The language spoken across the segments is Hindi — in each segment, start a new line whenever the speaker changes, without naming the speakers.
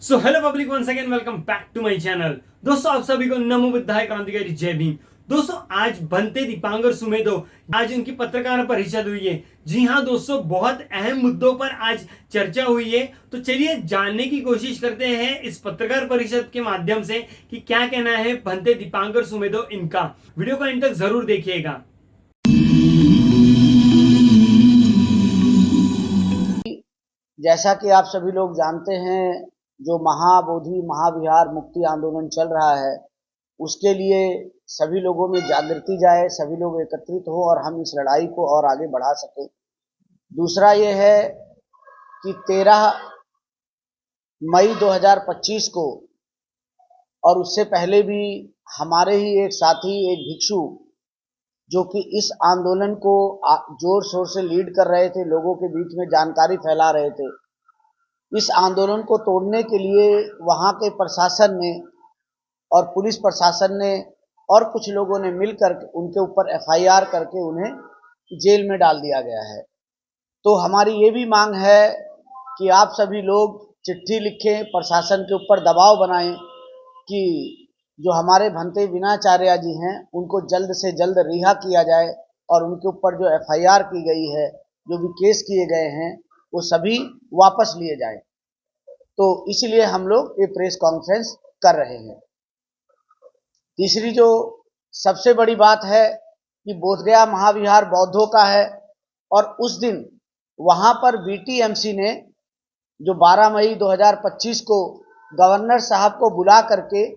So hello public, once again welcome back to my channel. दोस्तों, आप सभी को नमो बुद्धाय क्रांतिकारी जय भीम। दोस्तों, आज बनते दीपांकर सुमेधो आज उनकी पत्रकार परिषद हुई है। जी हां दोस्तों, बहुत अहम मुद्दों पर आज चर्चा हुई है। तो चलिए जानने की कोशिश करते हैं इस पत्रकार परिषद के माध्यम से कि क्या कहना है बनते दीपांकर सुमेधो इनका। वीडियो को एंड तक जरूर देखिएगा।
जैसा कि आप सभी लोग जानते हैं, जो महाबोधि महाविहार मुक्ति आंदोलन चल रहा है, उसके लिए सभी लोगों में जागृति जाए, सभी लोग एकत्रित हो और हम इस लड़ाई को और आगे बढ़ा सकें। दूसरा ये है कि 13 मई 2025 को और उससे पहले भी हमारे ही एक साथी, एक भिक्षु, जो कि इस आंदोलन को जोर शोर से लीड कर रहे थे, लोगों के बीच में जानकारी फैला रहे थे। इस आंदोलन को तोड़ने के लिए वहां के प्रशासन ने और पुलिस प्रशासन ने और कुछ लोगों ने मिलकर उनके ऊपर एफआईआर करके उन्हें जेल में डाल दिया गया है। तो हमारी ये भी मांग है कि आप सभी लोग चिट्ठी लिखें, प्रशासन के ऊपर दबाव बनाएं कि जो हमारे भंते विनाचार्य जी हैं उनको जल्द से जल्द रिहा किया जाए और उनके ऊपर जो एफआईआर की गई है, जो भी केस किए गए हैं, वो सभी वापस लिए जाए। तो इसलिए हम लोग ये प्रेस कॉन्फ्रेंस कर रहे हैं। तीसरी जो सबसे बड़ी बात है कि बोधगया महाविहार बौद्धों का है और उस दिन वहां पर बीटीएमसी ने जो 12 मई 2025 को गवर्नर साहब को बुला करके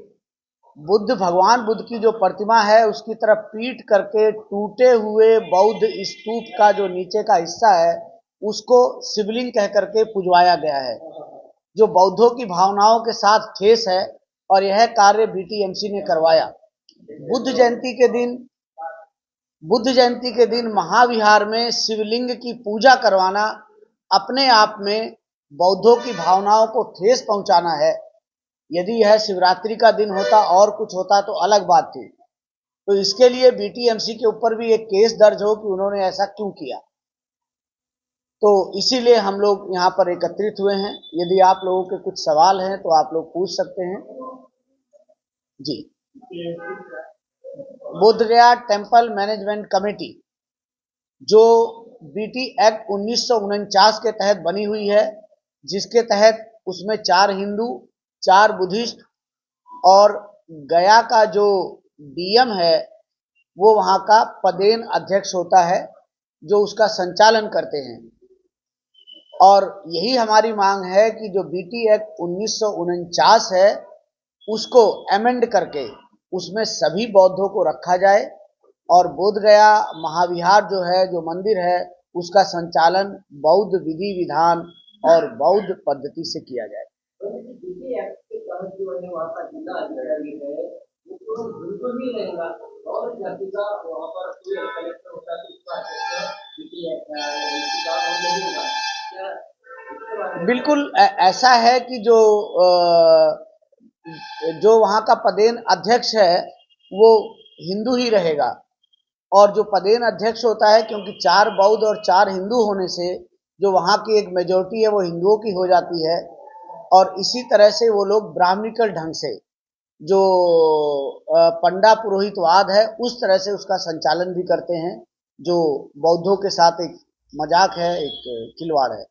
भगवान बुद्ध की जो प्रतिमा है उसकी तरफ पीट करके टूटे हुए बौद्ध स्तूप का जो नीचे का हिस्सा है उसको शिवलिंग कह करके पुजवाया गया है, जो बौद्धों की भावनाओं के साथ ठेस है। और यह कार्य बीटीएमसी ने करवाया। बुद्ध जयंती के दिन बुद्ध जयंती के दिन महाविहार में शिवलिंग की पूजा करवाना अपने आप में बौद्धों की भावनाओं को ठेस पहुंचाना है। यदि यह शिवरात्रि का दिन होता और कुछ होता तो अलग बात थी। तो इसके लिए बीटीएमसी के ऊपर भी एक केस दर्ज हो कि उन्होंने ऐसा क्यों किया। तो इसीलिए हम लोग यहाँ पर एकत्रित हुए हैं। यदि आप लोगों के कुछ सवाल हैं तो आप लोग पूछ सकते हैं। जी। बोधगया टेम्पल मैनेजमेंट कमेटी जो बीटी एक्ट 1949 के तहत बनी हुई है, जिसके तहत उसमें 4 हिंदू, 4 बुद्धिस्ट और गया का जो डीएम है वो वहां का पदेन अध्यक्ष होता है, जो उसका संचालन करते हैं। और यही हमारी मांग है कि जो बीटी एक्ट 1949 है उसको अमेंड करके उसमें सभी बौद्धों को रखा जाए और बोधगया महाविहार जो है, जो मंदिर है, उसका संचालन बौद्ध विधि विधान और बौद्ध पद्धति से किया जाए। बिल्कुल ऐसा है कि जो वहां का पदेन अध्यक्ष है वो हिंदू ही रहेगा। और जो पदेन अध्यक्ष होता है, क्योंकि 4 बौद्ध और 4 हिंदू होने से जो वहां की एक मेजोरिटी है वो हिंदुओं की हो जाती है। और इसी तरह से वो लोग ब्राह्मणिकल ढंग से जो पंडा पुरोहितवाद है उस तरह से उसका संचालन भी करते हैं, जो बौद्धों के साथ एक मजाक है, एक खिलवाड़ है।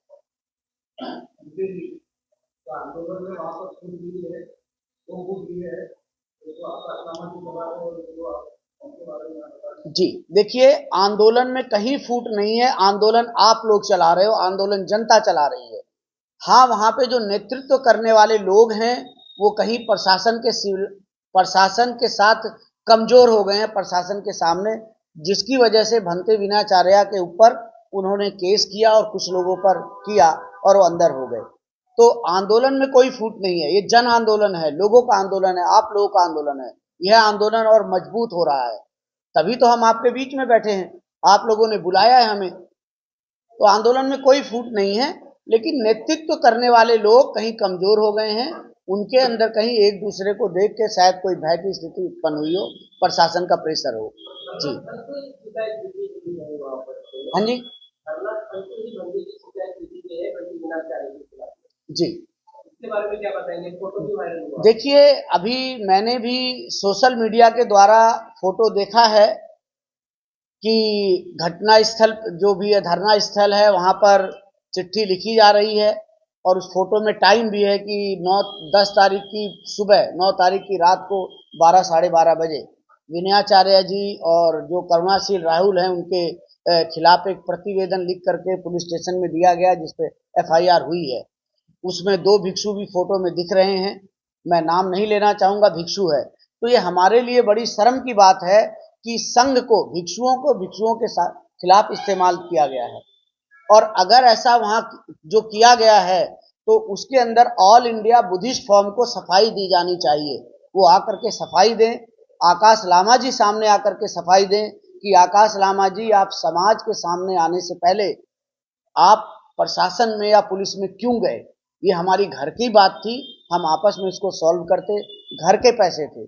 जी देखिए, आंदोलन में कहीं फूट नहीं है। आंदोलन आप लोग चला रहे हो, आंदोलन जनता चला रही है। हाँ, वहां पे जो नेतृत्व करने वाले लोग हैं वो कहीं प्रशासन के साथ कमजोर हो गए हैं, प्रशासन के सामने, जिसकी वजह से भंते विनाचार्य के ऊपर उन्होंने केस किया और कुछ लोगों पर किया और वो अंदर हो गए। तो आंदोलन में कोई फूट नहीं है। ये जन आंदोलन है, लोगों का आंदोलन है, आप लोगों का आंदोलन है। यह आंदोलन और मजबूत हो रहा है, तभी तो हम आपके बीच में बैठे हैं, आप लोगों ने बुलाया है हमें। तो आंदोलन में कोई फूट नहीं है, लेकिन नेतृत्व करने वाले लोग कहीं कमजोर हो गए हैं। उनके अंदर कहीं एक दूसरे को देख के शायद कोई भय की स्थिति उत्पन्न हुई हो, प्रशासन का प्रेशर हो। जी हाँ जी जी।
इसके बारे में क्या बताएंगे? फोटो भी वायरल हुआ।
देखिए, अभी मैंने भी सोशल मीडिया के द्वारा फोटो देखा है कि घटना स्थल जो भी है, धरना स्थल है, वहां पर चिट्ठी लिखी जा रही है और उस फोटो में टाइम भी है कि 10 तारीख की सुबह, 9 तारीख की रात को 12 साढ़े 12 बजे विनयाचार्य जी और जो करुणाशील राहुल हैं उनके खिलाफ एक प्रतिवेदन लिख करके पुलिस स्टेशन में दिया गया, जिसपे FIR हुई है। उसमें 2 भिक्षु भी फोटो में दिख रहे हैं। मैं नाम नहीं लेना चाहूंगा, भिक्षु है। तो ये हमारे लिए बड़ी शर्म की बात है कि संघ को भिक्षुओं के खिलाफ इस्तेमाल किया गया है। और अगर ऐसा वहां जो किया गया है तो उसके अंदर ऑल इंडिया बुद्धिस्ट फॉर्म को सफाई दी जानी चाहिए। वो आकर के सफाई दें, आकाश लामा जी सामने आकर के सफाई दें कि आकाश लामा जी, आप समाज के सामने आने से पहले आप प्रशासन में या पुलिस में क्यों गए? ये हमारी घर की बात थी, हम आपस में इसको सॉल्व करते, घर के पैसे थे।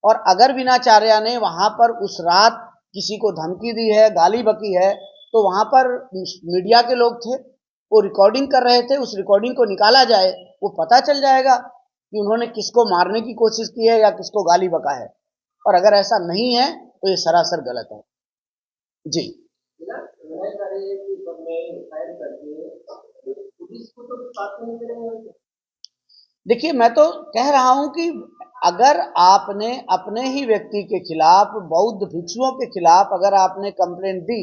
और अगर विनाचार्या ने वहां पर उस रात किसी को धमकी दी है, गाली बकी है, तो वहां पर मीडिया के लोग थे, वो रिकॉर्डिंग कर रहे थे, उस रिकॉर्डिंग को निकाला जाए, वो पता चल जाएगा कि उन्होंने किसको मारने की कोशिश की है या किसको गाली बका है। और अगर ऐसा नहीं है तो ये सरासर गलत है जी।
पुलिस को तो बात नहीं करेंगे।
देखिए, मैं तो कह रहा हूं कि अगर आपने अपने ही व्यक्ति के खिलाफ, बौद्ध भिक्षुओं के खिलाफ अगर आपने कंप्लेंट दी,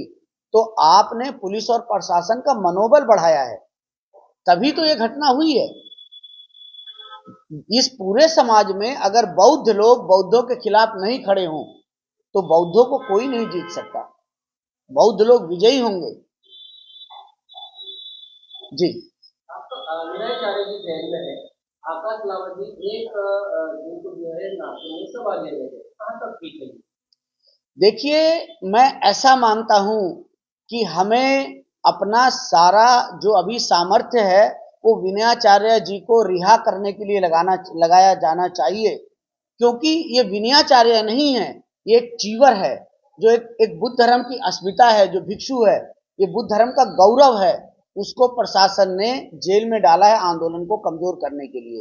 तो आपने पुलिस और प्रशासन का मनोबल बढ़ाया है, तभी तो ये घटना हुई है। इस पूरे समाज में अगर बौद्ध लोग बौद्धों के खिलाफ नहीं खड़े हों तो बौद्धों को कोई नहीं जीत सकता। बौद्ध लोग विजयी होंगे जी।
आपका विनयाचार्य जी जेल में है, आकाश लामा जी एक जिनको जो है नाते में सवाल ले रहे हैं, कहाँ तक ठीक है?
देखिए, मैं ऐसा मानता हूं कि हमें अपना सारा जो अभी सामर्थ्य है वो विनयाचार्य जी को रिहा करने के लिए लगाया जाना चाहिए, क्योंकि ये विनयाचार्य नहीं है, ये एक चीवर है, जो एक बुद्ध धर्म की अस्मिता है, जो भिक्षु है, ये बुद्ध धर्म का गौरव है। उसको प्रशासन ने जेल में डाला है आंदोलन को कमजोर करने के लिए।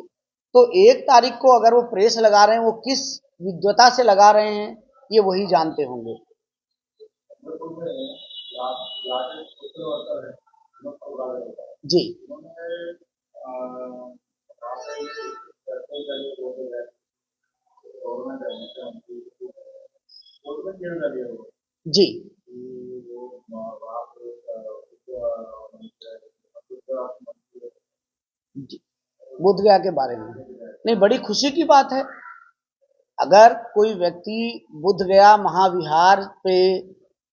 तो 1 तारीख को अगर वो प्रेस लगा रहे हैं, वो किस विद्वता से लगा रहे हैं ये वही जानते होंगे जी। जी जी, बोध गया के बारे में नहीं, बड़ी खुशी की बात है। अगर कोई व्यक्ति बुद्ध गया महाविहार पे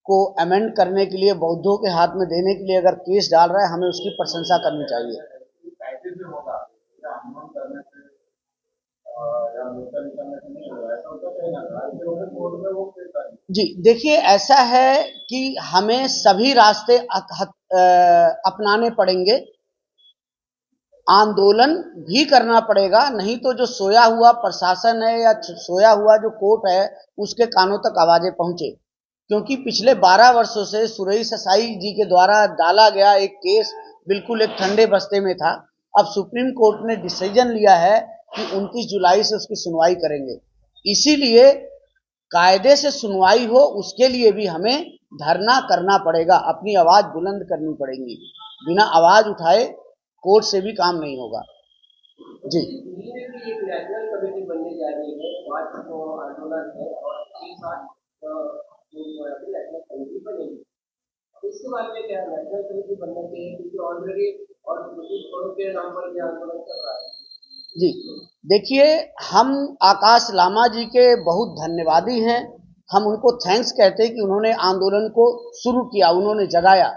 को अमेंड करने के लिए, बौद्धों के हाथ में देने के लिए अगर केस डाल रहा है, हमें उसकी प्रशंसा करनी चाहिए। जी, देखिए, ऐसा है कि हमें सभी रास्ते अपनाने पड़ेंगे, आंदोलन भी करना पड़ेगा, नहीं तो जो सोया हुआ प्रशासन है या सोया हुआ जो कोर्ट है उसके कानों तक आवाजें पहुंचे। क्योंकि पिछले 12 वर्षों से सुरेश ससाई जी के द्वारा डाला गया एक केस बिल्कुल एक ठंडे बस्ते में था। अब सुप्रीम कोर्ट ने डिसीजन लिया है कि 29 जुलाई से उसकी सुनवाई करेंगे। इसीलिए कायदे से सुनवाई हो, उसके लिए भी हमें धरना करना पड़ेगा, अपनी आवाज बुलंद करनी पड़ेगी। बिना आवाज उठाए कोर्ट से भी काम नहीं होगा जी।
एक नेशनल कमेटी बनने जा रही है, 5 आंदोलन है और 6-7 नेशनल कमेटी बनेगी। इसके बारे में क्या नेशनल कमेटी बनना चाहिए, क्योंकि ऑलरेडी और के नाम पर यह आंदोलन चल रहा है
जी। देखिए, हम आकाश लामा जी के बहुत धन्यवादी हैं, हम उनको थैंक्स कहते हैं कि उन्होंने आंदोलन को शुरू किया, उन्होंने जगाया।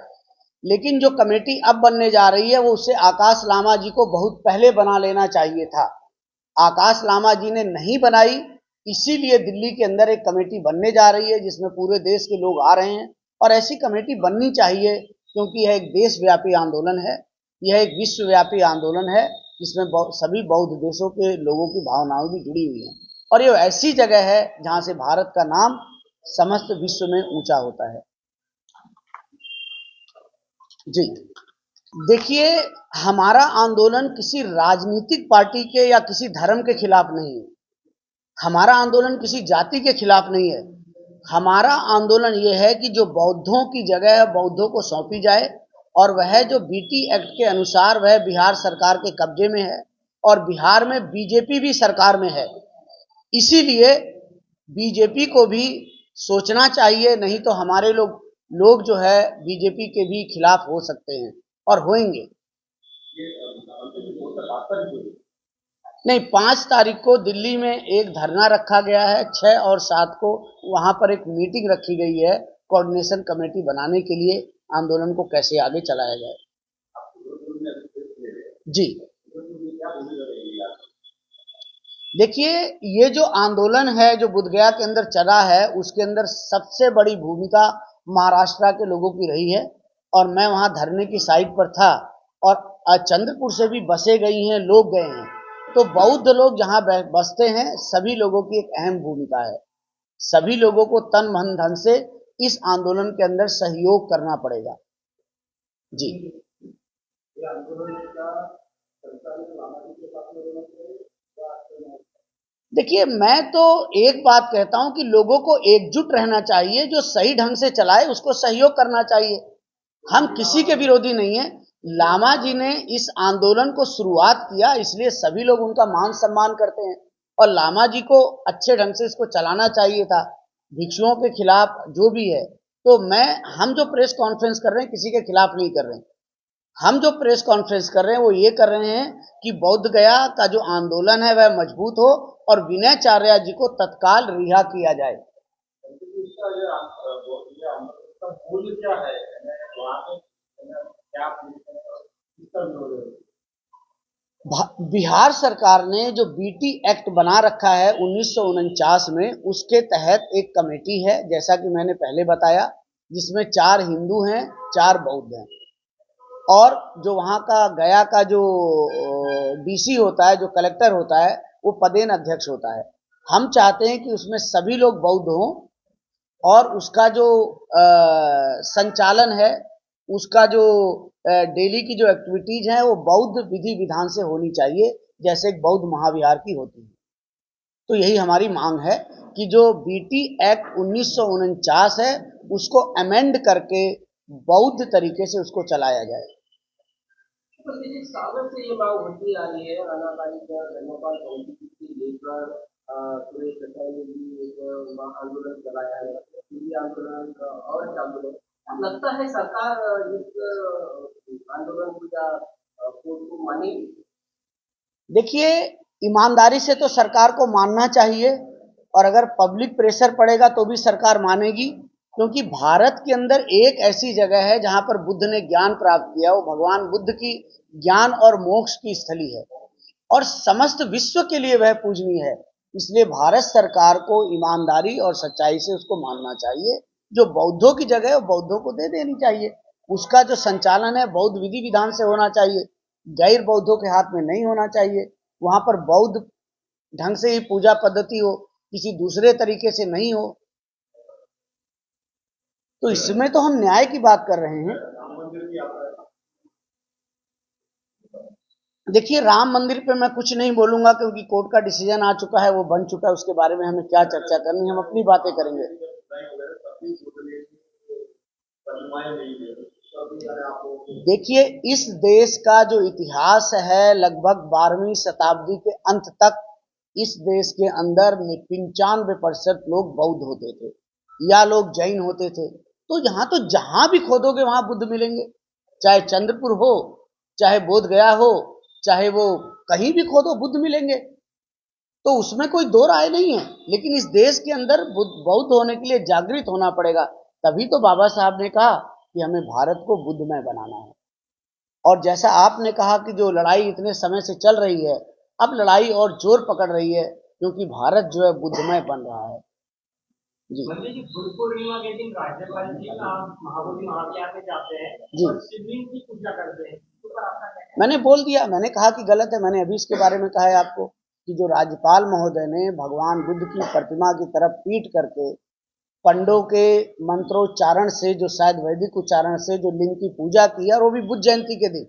लेकिन जो कमेटी अब बनने जा रही है वो उससे आकाश लामा जी को बहुत पहले बना लेना चाहिए था। आकाश लामा जी ने नहीं बनाई, इसीलिए दिल्ली के अंदर एक कमेटी बनने जा रही है जिसमें पूरे देश के लोग आ रहे हैं। और ऐसी कमेटी बननी चाहिए क्योंकि यह एक देशव्यापी आंदोलन है, यह एक विश्वव्यापी आंदोलन है जिसमें सभी बौद्ध देशों के लोगों की भावनाएं भी जुड़ी हुई हैं। और ये ऐसी जगह है जहां से भारत का नाम समस्त विश्व में ऊंचा होता है जी। देखिए, हमारा आंदोलन किसी राजनीतिक पार्टी के या किसी धर्म के खिलाफ नहीं है। हमारा आंदोलन किसी जाति के खिलाफ नहीं है। हमारा आंदोलन ये है कि जो बौद्धों की जगह है बौद्धों को सौंपी जाए, और वह जो बीटी एक्ट के अनुसार वह बिहार सरकार के कब्जे में है, और बिहार में बीजेपी भी सरकार में है। इसीलिए बीजेपी को भी सोचना चाहिए, नहीं तो हमारे लोग जो है बीजेपी के भी खिलाफ हो सकते हैं और होंगे। नहीं, 5 तारीख को दिल्ली में एक धरना रखा गया है, 6 और 7 को वहां पर एक मीटिंग रखी गई है कोऑर्डिनेशन कमेटी बनाने के लिए आंदोलन को कैसे आगे चलाया जाए। जी देखिए, ये जो आंदोलन है जो बुद्धगया के अंदर चला है, उसके अंदर सबसे बड़ी भूमिका महाराष्ट्र के लोगों की रही है, और मैं वहां धरने की साइट पर था, और चंद्रपुर से भी बसें गई हैं, लोग गए हैं। तो बौद्ध लोग जहां बसते हैं, सभी लोगों की एक अहम भूमिका है। सभी लोगों को तन मन धन से इस आंदोलन के अंदर सहयोग करना पड़ेगा। जी देखिए, मैं तो एक बात कहता हूं कि लोगों को एकजुट रहना चाहिए, जो सही ढंग से चलाए उसको सहयोग करना चाहिए। हम किसी के विरोधी नहीं है। लामा जी ने इस आंदोलन को शुरुआत किया, इसलिए सभी लोग उनका मान सम्मान करते हैं, और लामा जी को अच्छे ढंग से इसको चलाना चाहिए था। भिक्षुओं के खिलाफ जो भी है, तो हम जो प्रेस कॉन्फ्रेंस कर रहे हैं किसी के खिलाफ नहीं कर रहे हैं। हम जो प्रेस कॉन्फ्रेंस कर रहे हैं वो ये कर रहे हैं कि बोध गया का जो आंदोलन है वह मजबूत हो और विनय चार्या जी को तत्काल रिहा किया जाए। बिहार सरकार ने जो बीटी एक्ट बना रखा है 1949 में, उसके तहत एक कमेटी है, जैसा कि मैंने पहले बताया, जिसमें 4 हिंदू हैं, 4 बौद्ध हैं, और जो वहां का गया का जो डीसी होता है, जो कलेक्टर होता है, वो पदेन अध्यक्ष होता है। हम चाहते हैं कि उसमें सभी लोग बौद्ध हों, और उसका जो संचालन है, उसका जो डेली की जो एक्टिविटीज है वो बौद्ध विधि विधान से होनी चाहिए, जैसे एक बौद्ध महाविहार की होती है। तो यही हमारी मांग है कि जो बीटी एक्ट 1949 है उसको अमेंड करके बौद्ध तरीके से उसको चलाया जाए।
तो देखिए, सालों से ये मांग होती आ रही है। अनाबालिग धर्मपाल कमेटी लेकर सुरेश चतुर्वेदी ने भी एक आंदोलन चलाया है, ये आंदोलन और एक आंदोलन। लगता है सरकार इस आंदोलन को या कोर्ट को मानेगी?
देखिए, ईमानदारी से तो सरकार को मानना चाहिए, और अगर पब्लिक प्रेशर पड़ेगा तो भी सरकार मानेगी, क्योंकि भारत के अंदर एक ऐसी जगह है जहां पर बुद्ध ने ज्ञान प्राप्त किया, वो भगवान बुद्ध की ज्ञान और मोक्ष की स्थली है, और समस्त विश्व के लिए वह पूजनीय है। इसलिए भारत सरकार को ईमानदारी और सच्चाई से उसको मानना चाहिए। जो बौद्धों की जगह है वो बौद्धों को दे देनी चाहिए। उसका जो संचालन है बौद्ध विधि विधान से होना चाहिए, गैर बौद्धों के हाथ में नहीं होना चाहिए। वहां पर बौद्ध ढंग से ही पूजा पद्धति हो, किसी दूसरे तरीके से नहीं हो। तो इसमें तो हम न्याय की बात कर रहे हैं। देखिए, राम मंदिर पे मैं कुछ नहीं बोलूंगा, क्योंकि कोर्ट का डिसीजन आ चुका है, वो बन चुका है, उसके बारे में हमें क्या चर्चा करनी, हम अपनी बातें करेंगे। देखिए, इस देश का जो इतिहास है, लगभग 12वीं शताब्दी के अंत तक इस देश के अंदर 95% लोग बौद्ध होते थे या लोग जैन होते थे। तो जहां भी खोदोगे वहां बुद्ध मिलेंगे, चाहे चंद्रपुर हो, चाहे बोध गया हो, चाहे वो कहीं भी खोदो बुद्ध मिलेंगे। तो उसमें कोई दो राय नहीं है। लेकिन इस देश के अंदर बौद्ध होने के लिए जागृत होना पड़ेगा। तभी तो बाबा साहब ने कहा कि हमें भारत को बुद्धमय बनाना है। और जैसा आपने कहा कि जो लड़ाई इतने समय से चल रही है, अब लड़ाई और जोर पकड़ रही है, क्योंकि भारत जो है बुद्धमय बन रहा है। जी
जी, गुरु पूर्णिमा के दिन राज्यपाल जी महाबोधि महाविहार में जाते हैं
जी
और शिवलिंग की पूजा करते हैं, तो आपका क्या कहना है?
मैंने बोल दिया, मैंने कहा कि गलत है। मैंने अभी इसके बारे में कहा है आपको कि जो राज्यपाल महोदय ने भगवान बुद्ध की प्रतिमा की तरफ पीट करके पंडों के मंत्रोच्चारण से, जो शायद वैदिक उच्चारण से जो लिंग की पूजा की, और वो भी बुद्ध जयंती के दिन।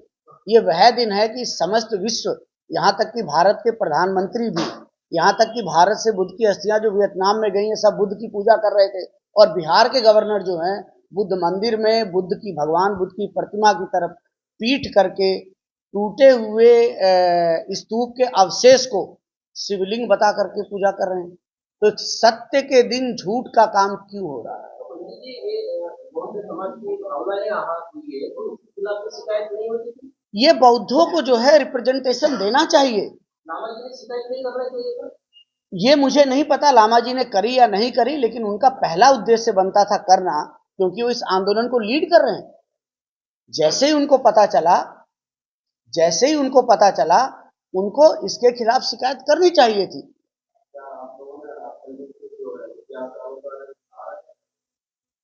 ये वह दिन है कि समस्त विश्व, यहाँ तक कि भारत के प्रधानमंत्री भी, यहाँ तक कि भारत से बुद्ध की अस्थियां जो वियतनाम में गई हैं, सब बुद्ध की पूजा कर रहे थे। और बिहार के गवर्नर जो हैं, बुद्ध मंदिर में बुद्ध की, भगवान बुद्ध की प्रतिमा की तरफ पीठ करके टूटे हुए स्तूप के अवशेष को शिवलिंग बता करके पूजा कर रहे हैं। तो सत्य के दिन झूठ का काम क्यों हो रहा है?
पंडित जी, ये बौद्ध समाज की भावनाएं आहत हुई है, तो उसके खिलाफ तो शिकायत नहीं होती थी?
ये बौद्धों को जो है रिप्रेजेंटेशन देना चाहिए।
लामा जी ने शिकायत नहीं करना चाहिए था?
ये मुझे नहीं पता लामा जी ने करी या नहीं करी, लेकिन उनका पहला उद्देश्य बनता था करना, क्योंकि वो इस आंदोलन को लीड कर रहे हैं। जैसे ही उनको पता चला, उनको इसके खिलाफ शिकायत करनी चाहिए थी।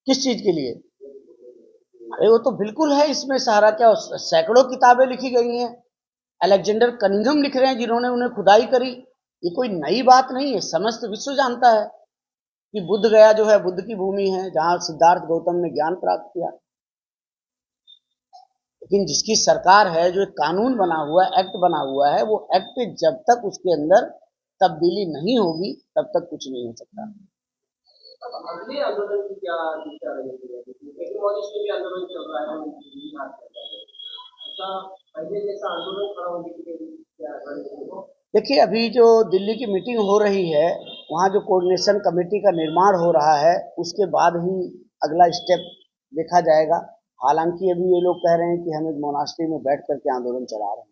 किस चीज के लिए? अरे वो तो बिल्कुल है, इसमें सहारा क्या, सैकड़ों किताबें लिखी गई हैं। अलेक्जेंडर कनिंघम लिख रहे हैं, जिन्होंने उन्हें खुदाई करी। ये कोई नई बात नहीं है, समस्त विश्व जानता है कि बुद्ध गया जो है बुद्ध की भूमि है, जहां सिद्धार्थ गौतम ने ज्ञान प्राप्त किया। लेकिन जिसकी सरकार है, जो एक कानून बना हुआ है, एक्ट बना हुआ है, वो एक्ट जब तक उसके अंदर तब्दीली नहीं होगी, तब तक कुछ नहीं हो सकता।
अब अगले आंदोलन की क्या दिशा रहेगी? टेक्नोलॉजी पे भी आंदोलन चल रहा है, ऐसा पहले जैसा आंदोलन खड़ा होने के लिए क्या रणनीति?
देखिए, अभी जो दिल्ली की मीटिंग हो रही है, वहाँ जो कोऑर्डिनेशन कमेटी का निर्माण हो रहा है, उसके बाद ही अगला स्टेप देखा जाएगा। हालांकि अभी ये लोग कह रहे हैं कि हम एक मोनास्ट्री में बैठ करके आंदोलन चला रहे हैं,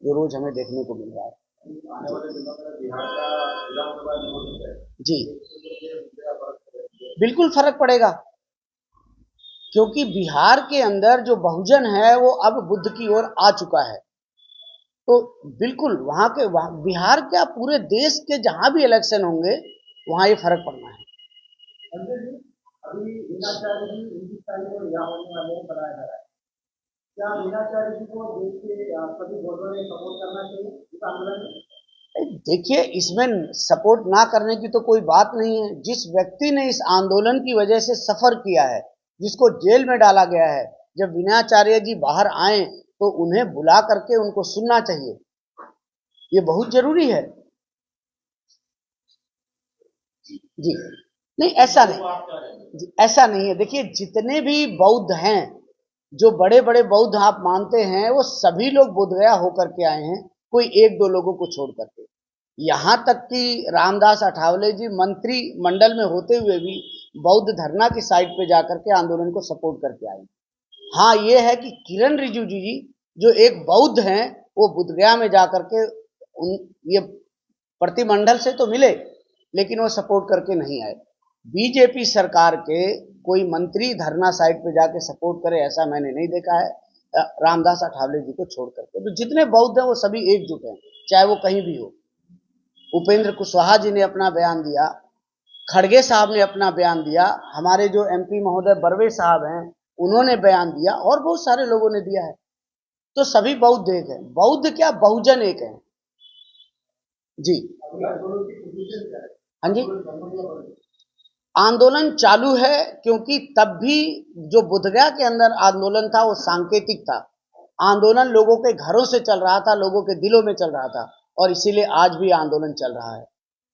जो रोज हमें देखने को मिल रहा है। जी, बिल्कुल फर्क पड़ेगा, क्योंकि बिहार के अंदर जो बहुजन है वो अब बुद्ध की ओर आ चुका है। तो बिल्कुल बिहार क्या, पूरे देश के जहां भी इलेक्शन होंगे, वहां ये फर्क पड़ना है।
अभी मीनाचार्य जी हिंदुस्तान में रिहा होने वाले बनाया जा रहा है, क्या मीनाचार्य जी को देश के सभी वोटरों ने सपोर्ट करना चाहिए इस आंदोलन में?
देखिए, इसमें सपोर्ट ना करने की तो कोई बात नहीं है। जिस व्यक्ति ने इस आंदोलन की वजह से सफर किया है, जिसको जेल में डाला गया है, जब मीनाचार्य जी बाहर आए तो उन्हें बुला करके उनको सुनना चाहिए। ये बहुत जरूरी है। जी नहीं, ऐसा नहीं है। देखिए, जितने भी बौद्ध हैं, जो बड़े बड़े बौद्ध आप मानते हैं, वो सभी लोग बोध गया होकर के आए हैं, कोई एक दो लोगों को छोड़ करके। यहाँ तक कि रामदास अठावले जी मंत्री मंडल में होते हुए भी बौद्ध धरना की साइड पे जाकर के आंदोलन को सपोर्ट करके आए। हाँ, ये है कि किरण रिजिजू जी जो एक बौद्ध हैं, वो बुद्धगया में जाकर के ये प्रतिमंडल से तो मिले, लेकिन वो सपोर्ट करके नहीं आए। बीजेपी सरकार के कोई मंत्री धरना साइड पे जाके सपोर्ट करे, ऐसा मैंने नहीं देखा है, रामदास अठावले जी को छोड़ करके। तो जितने बौद्ध हैं वो सभी एकजुट हैं, चाहे वो कहीं भी हो। उपेंद्र कुशवाहा जी ने अपना बयान दिया, खड़गे साहब ने अपना बयान दिया, हमारे जो एमपी महोदय बर्वे साहब हैं, उन्होंने बयान दिया, और बहुत सारे लोगों ने दिया है। तो सभी बौद्ध एक है। बौद्ध क्या, बहुजन एक है। जी हाँ जी, आंदोलन चालू है, क्योंकि तब भी जो बुद्धगया के अंदर आंदोलन था वो सांकेतिक था। आंदोलन लोगों के घरों से चल रहा था, लोगों के दिलों में चल रहा था, और इसीलिए आज भी आंदोलन चल रहा है।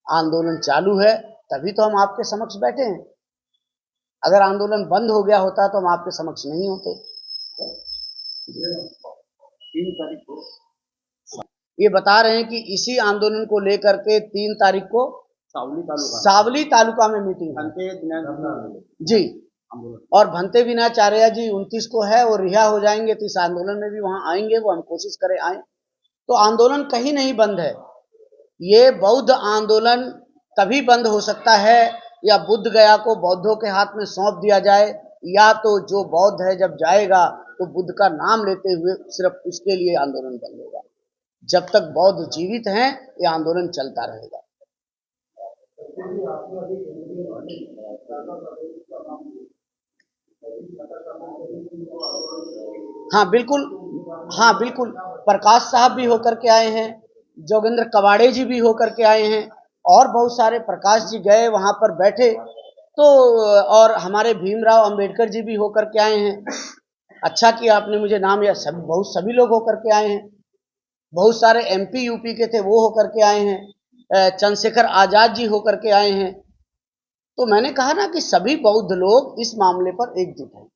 आंदोलन चालू है, तभी तो हम आपके समक्ष बैठे हैं। अगर आंदोलन बंद हो गया होता तो हम आपके समक्ष नहीं होते। 3 तारीख को ये बता रहे हैं कि इसी आंदोलन को लेकर के 3 तारीख को सावली तालुका में मीटिंग है जी। और भंते विनाचार्य जी 29 को है, वो रिहा हो जाएंगे, तो इस आंदोलन में भी वहां आएंगे, वो हम कोशिश करें आए। तो आंदोलन कहीं नहीं बंद है। ये बौद्ध आंदोलन तभी बंद हो सकता है या बुद्ध गया को बौद्धों के हाथ में सौंप दिया जाए, या तो जो बौद्ध है जब जाएगा तो बुद्ध का नाम लेते हुए सिर्फ उसके लिए आंदोलन बंद होगा। जब तक बौद्ध जीवित हैं, ये आंदोलन चलता रहेगा। हाँ बिल्कुल, प्रकाश साहब भी होकर के आए हैं, जोगेंद्र कवाड़े जी भी होकर के आए हैं, और बहुत सारे। प्रकाश जी गए, वहां पर बैठे, तो और हमारे भीमराव अंबेडकर जी भी होकर के आए हैं। अच्छा किया आपने मुझे नाम या सभी लोग होकर के आए हैं। बहुत सारे एमपी यूपी के थे वो होकर के आए हैं। चंद्रशेखर आजाद जी होकर के आए हैं। तो मैंने कहा ना कि सभी बौद्ध लोग इस मामले पर एकजुट हैं।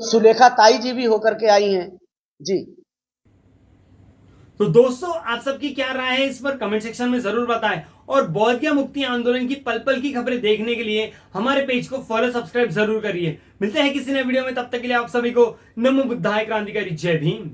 सुलेखा ताई जी भी होकर के आई हैं जी।
तो दोस्तों आप सबकी क्या राय है इस पर कमेंट सेक्शन में जरूर बताएं और बौद्ध मुक्ति आंदोलन की पल पल की खबरें देखने के लिए हमारे पेज को फॉलो सब्सक्राइब जरूर करिए। मिलते हैं किसी नए वीडियो में, तब तक के लिए आप सभी को नमो बुद्धाय क्रांतिकारी जय भीम।